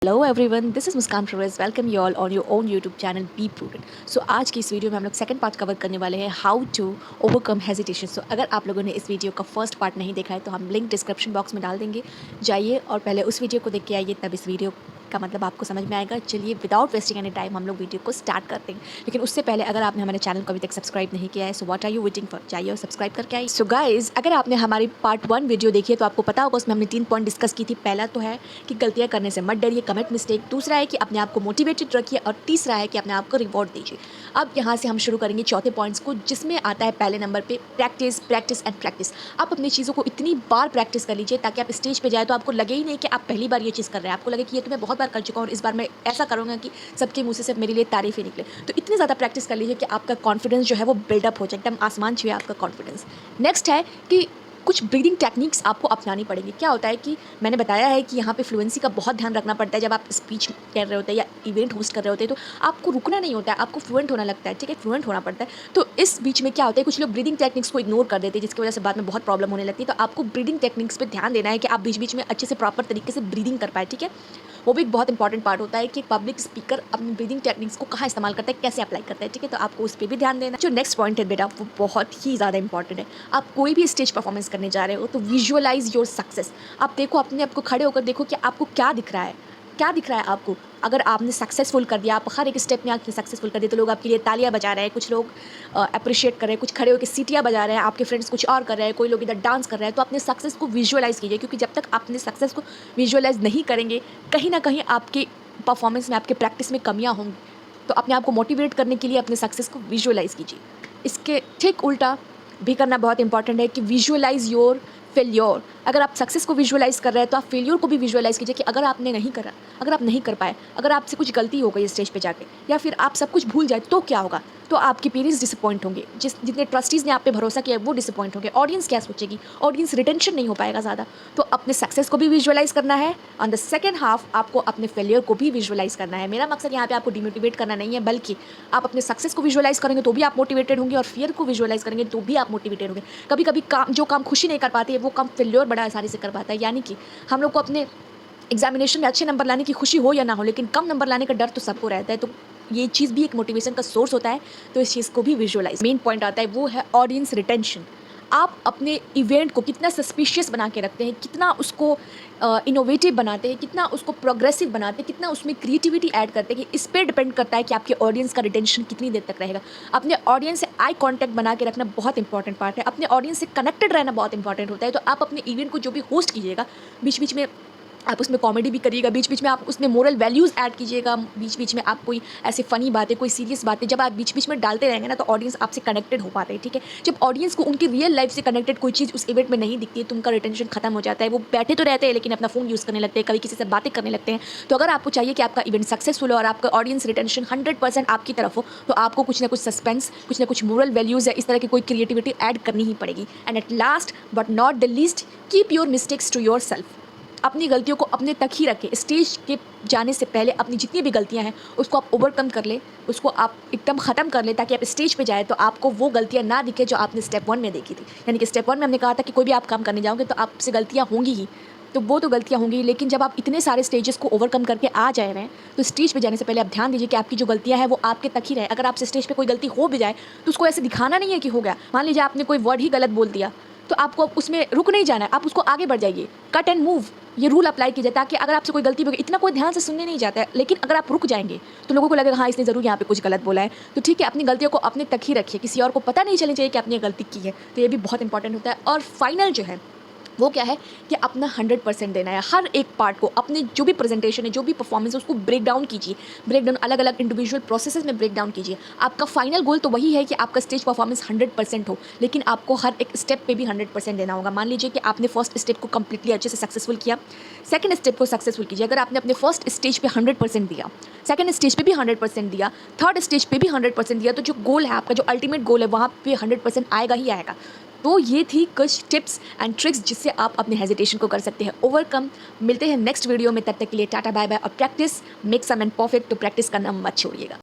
Hello everyone, this is Muskan Parvez. Welcome you all on your own YouTube channel be prudent. So आज की इस video में हम लोग सेकंड पार्ट कवर करने वाले हैं, हाउ टू ओवरकम हेजिटेशन। सो अगर आप लोगों ने इस वीडियो का फर्स्ट पार्ट नहीं देखा है तो हम लिंक डिस्क्रिप्शन बॉक्स में डाल देंगे, जाइए और पहले उस वीडियो को देख के आइए, तब इस वीडियो का मतलब आपको समझ में आएगा। चलिए विदाउट वेस्टिंग एनी टाइम हम लोग वीडियो को स्टार्ट करते हैं। लेकिन उससे पहले अगर आपने हमारे चैनल को अभी तक सब्सक्राइब नहीं किया है, so what are you waiting for, जाइए और सब्सक्राइब करके आइए। सो गाइज, अगर आपने हमारी पार्ट 1 वीडियो देखी है तो आपको पता होगा उसमें हमने 3 पॉइंट डिस्कस की थी। पहला तो है कि गलतियां करने से मत डरिए, कमिट मिस्टेक। दूसरा है कि अपने आप को मोटिवेटेड रखिए और तीसरा है कि अपने आप को रिवॉर्ड दीजिए। अब यहाँ से हम शुरू करेंगे चौथे पॉइंट्स को, जिसमें आता है पहले नंबर पे प्रैक्टिस, प्रैक्टिस एंड प्रैक्टिस। आप अपनी चीज़ों को इतनी बार प्रैक्टिस कर लीजिए ताकि आप स्टेज पे जाए तो आपको लगे ही नहीं कि आप पहली बार ये चीज़ कर रहे हैं, आपको लगे कि ये तो मैं बहुत बार कर चुका हूँ और इस बार मैं ऐसा करूँगा कि सबके मुँह से सिर्फ मेरे लिए तारीफ ही निकले। तो इतनी ज़्यादा प्रैक्टिस कर लीजिए कि आपका कॉन्फिडेंस जो है वो बिल्डअप हो जाए, एकदम आसमान छुए आपका कॉन्फिडेंस। नेक्स्ट है कि कुछ ब्रीदिंग टेक्निक्स आपको अपनानी पड़ेंगी। क्या होता है कि मैंने बताया है कि यहाँ पे फ्लुएंसी का बहुत ध्यान रखना पड़ता है। जब आप स्पीच कर रहे होते हैं या इवेंट होस्ट कर रहे होते हैं तो आपको रुकना नहीं होता है, आपको फ्लुएंट होना लगता है, ठीक है, फ्लुएंट होना पड़ता है। तो इस बीच में क्या होता है, कुछ लोग ब्रीदिंग टेक्निक्स को इग्नोर कर देते हैं, जिसकी वजह से बाद में बहुत प्रॉब्लम होने लगती है। तो आपको ब्रीदिंग टेक्निक्स पर ध्यान देना है कि आप बीच बीच में अच्छे से प्रॉपर तरीके से ब्रीदिंग कर पाए, ठीक है। वो भी एक बहुत इंपॉर्टेंट पार्ट होता है कि पब्लिक स्पीकर अपनी ब्रीदिंग टेक्निक्स को कहाँ इस्तेमाल करता है, कैसे अप्लाई करता है, ठीक है। तो आपको उस पर भी ध्यान देना। जो नेक्स्ट पॉइंट है बेटा, वो बहुत ही ज़्यादा इंपॉर्टेंट है। आप कोई भी स्टेज परफॉर्मेंस करने जा रहे हो तो विजुअलाइज योर सक्सेस। आप देखो, अपने आप को खड़े होकर देखो कि आपको क्या दिख रहा है, क्या दिख रहा है आपको। अगर आपने सक्सेसफुल कर दिया, आप हर एक स्टेप में आपने सक्सेसफुल कर दिया, तो लोग आपके लिए तालियां बजा रहे हैं, कुछ लोग अप्रिशिएट कर रहे हैं, कुछ खड़े होकर सीटियां बजा रहे हैं, आपके फ्रेंड्स कुछ और कर रहे हैं, कोई लोग इधर डांस कर रहे हैं। तो अपने सक्सेस को विजुअलाइज कीजिए, क्योंकि जब तक अपने सक्सेस को विजुअलाइज नहीं करेंगे, कहीं ना कहीं आपके परफॉर्मेंस में, आपके प्रैक्टिस में कमियाँ होंगी। तो अपने आप को मोटिवेट करने के लिए अपने सक्सेस को विजुअलाइज कीजिए। इसके ठीक उल्टा भी करना बहुत इंपॉर्टेंट है कि विजुअलाइज योर फेल्योर। अगर आप सक्सेस को विजुअलाइज कर रहे हैं तो आप फेल्योर को भी विजुअलाइज कीजिए कि अगर आपने नहीं करा, अगर आप नहीं कर पाए, अगर आपसे कुछ गलती हो गई स्टेज पे जाके, या फिर आप सब कुछ भूल जाए तो क्या होगा। तो आपके पेरेंट्स डिसअपॉइंट होंगे, जितने ट्रस्टीज़ ने आप पे भरोसा किया है वो डिसअपॉइंट होंगे। ऑडियंस क्या सोचेगी, ऑडियंस रिटेंशन नहीं हो पाएगा ज़्यादा। तो अपने सक्सेस को भी विजुअलाइज करना है, ऑन द सेकेंड हाफ आपको अपने फेलियर को भी विजुअलाइज करना है। मेरा मकसद यहाँ पे आपको डिमोटिवेट करना नहीं है, बल्कि आप अपने सक्सेस को विजुअलाइज करेंगे तो भी आप मोटिवेटेड होंगे और फियर को विजुअलाइज करेंगे तो भी आप मोटिवेटेड होंगे। कभी कभी जो काम खुशी नहीं कर पाती है वो काम फेल्योर बड़ा आसानी से कर पाता है। यानी कि हम लोग को अपने एग्जामिनेशन में अच्छे नंबर लाने की खुशी हो या ना हो, लेकिन कम नंबर लाने का डर तो सबको रहता है। तो ये चीज़ भी एक मोटिवेशन का सोर्स होता है। तो इस चीज़ को भी विजुअलाइज। मेन पॉइंट आता है वो है ऑडियंस रिटेंशन। आप अपने इवेंट को कितना सस्पिशियस बना के रखते हैं, कितना उसको इनोवेटिव बनाते हैं, कितना उसको प्रोग्रेसिव बनाते हैं, कितना उसमें क्रिएटिविटी ऐड करते हैं, कि इस पर डिपेंड करता है कि आपके ऑडियंस का रिटेंशन कितनी देर तक रहेगा। अपने ऑडियंस से आई कांटेक्ट बना के रखना बहुत इंपॉर्टेंट पार्ट है। अपने ऑडियंस से कनेक्टेड रहना बहुत इंपॉर्टेंट होता है। तो आप अपने इवेंट को जो भी होस्ट कीजिएगा, बीच बीच में आप उसमें कॉमेडी भी करिएगा, बीच बीच में आप उसमें मोरल वैल्यूज़ ऐड कीजिएगा, बीच बीच में आप कोई ऐसी फ़नी बातें, कोई सीरियस बातें जब आप बीच बीच में डालते रहेंगे ना, तो ऑडियंस आपसे कनेक्टेड हो पाते हैं, ठीक है। जब ऑडियंस को उनकी रियल लाइफ से कनेक्टेड कोई चीज़ उस इवेंट में नहीं दिखती है तो उनका रिटेंशन खत्म हो जाता है। वो बैठे तो रहते हैं लेकिन अपना फ़ोन यूज़ करने लगते हैं, कभी किसी से बातें करने लगते हैं। तो अगर आपको चाहिए कि आपका इवेंट सक्सेसफुल हो और आपका ऑडियंस रिटेंशन 100% आपकी तरफ हो, तो आपको कुछ ना कुछ सस्पेंस, कुछ ना कुछ मोरल वैल्यूज़ या इस तरह की कोई क्रिएटिविटी ऐड करनी ही पड़ेगी। And at last but not the least, keep your mistakes to yourself. अपनी गलतियों को अपने तक ही रखें। स्टेज के जाने से पहले अपनी जितनी भी गलतियां हैं उसको आप ओवरकम कर ले, उसको आप एकदम ख़त्म कर ले, ताकि आप स्टेज पे जाए तो आपको वो गलतियां ना दिखे जो आपने स्टेप 1 में देखी थी। यानी कि स्टेप 1 में हमने कहा था कि कोई भी आप काम करने जाओगे तो आपसे गलतियां होंगी ही, तो वो तो गलतियां होंगी, लेकिन जब आप इतने सारे स्टेजेस को ओवरकम करके आ जाए रहे हैं तो स्टेज पे जाने से पहले आप ध्यान दीजिए कि आपकी जो गलतियां हैं वो आपके तक ही रहे। अगर आपसे स्टेज पे कोई गलती हो भी जाए तो उसको ऐसे दिखाना नहीं है कि हो गया। मान लीजिए आपने कोई वर्ड ही गलत बोल दिया, तो आपको उसमें रुक नहीं जाना है, आप उसको आगे बढ़ जाइए, कट एंड मूव। ये रूल अप्लाई कीजिए ताकि अगर आपसे कोई गलती हो गई, इतना कोई ध्यान से सुनने नहीं जाता है, लेकिन अगर आप रुक जाएंगे तो लोगों को लगेगा हाँ इसने ज़रूर यहाँ पे कुछ गलत बोला है। तो ठीक है, अपनी गलतियों को अपने तक ही रखिए, किसी और को पता नहीं चलनी चाहिए कि आपने गलती की है। तो ये भी बहुत इंपॉर्टेंट होता है। और फाइनल जो है वो क्या है कि अपना 100% देना है। हर एक पार्ट को, अपने जो भी प्रेजेंटेशन है, जो भी परफॉर्मेंस है, उसको ब्रेक डाउन कीजिए, ब्रेक डाउन अलग अलग इंडिविजुअल प्रोसेसेस में ब्रेक डाउन कीजिए। आपका फाइनल गोल तो वही है कि आपका स्टेज परफॉर्मेंस 100% हो, लेकिन आपको हर एक स्टेप पे भी 100% देना होगा। मान लीजिए कि आपने फर्स्ट स्टेप को कंप्लीटली अच्छे से सक्सेसफुल किया, सेकंड स्टेप को सक्सेसफुल कीजिए। अगर आपने अपने फर्स्ट स्टेज पे 100% दिया, सेकंड स्टेज पे भी 100% दिया, थर्ड स्टेज पे भी 100% दिया, तो जो गोल है आपका, जो अल्टीमेट गोल है, वहाँ पे 100% आएगा ही आएगा। तो ये थी कुछ टिप्स एंड ट्रिक्स जिससे आप अपने हेजिटेशन को कर सकते हैं ओवरकम। मिलते हैं नेक्स्ट वीडियो में, तब तक के लिए टाटा बाय बाय। और practice make some and perfect, तो प्रैक्टिस करना मत छोड़िएगा।